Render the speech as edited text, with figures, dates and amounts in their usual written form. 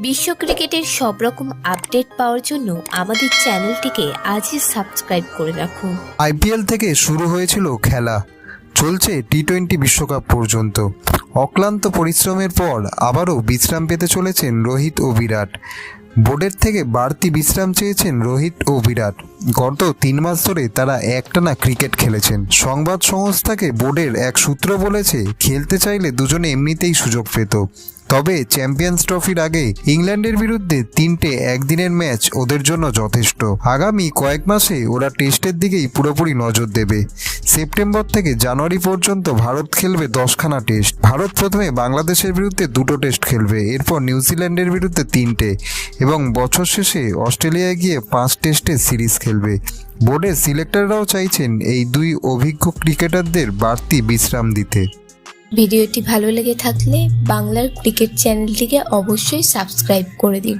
বিশ্ব ক্রিকেটের সব রকম আপডেট পাওয়ার জন্য আমাদের চ্যানেলটিকে আজই সাবস্ক্রাইব করে রাখুন। আইপিএল থেকে শুরু হয়েছিল খেলা, চলছে টি-20 বিশ্বকাপ পর্যন্ত। অক্লান্ত পরিশ্রমের পর আবারও বিশ্রাম পেতে চলেছেন রোহিত ও বিরাট। বোর্ডের থেকে বাড়তি বিশ্রাম চেয়েছেন রোহিত ও বিরাট। গত 3 মাস ধরে তারা একটানা ক্রিকেট খেলেছেন। সংবাদ সংস্থাকে বোর্ডের এক সূত্র বলেছে, খেলতে চাইলে দুজনে এমনিতেই সুযোগ পেত, তবে চ্যাম্পিয়ন্স ট্রফির আগে ইংল্যান্ডের বিরুদ্ধে 3টে একদিনের ম্যাচ ওদের জন্য যথেষ্ট। আগামী কয়েক মাসে ওরা টেস্টের দিকেই পুরোপুরি নজর দেবে। সেপ্টেম্বর থেকে জানুয়ারি পর্যন্ত ভারত খেলবে 10খানা টেস্ট। ভারত প্রথমে বাংলাদেশের বিরুদ্ধে 2টো টেস্ট খেলবে, এরপর নিউজিল্যান্ডের বিরুদ্ধে 3টে এবং বছর শেষে অস্ট্রেলিয়ায় গিয়ে 5 টেস্টের সিরিজ খেলবে। বোর্ডের সিলেক্টররাও চাইছেন এই দুই অভিজ্ঞ ক্রিকেটারদের বাড়তি বিশ্রাম দিতে। ভিডিওটি ভালো লেগে থাকলে বাংলার ক্রিকেট চ্যানেলটিকে অবশ্যই সাবস্ক্রাইব করে দিন।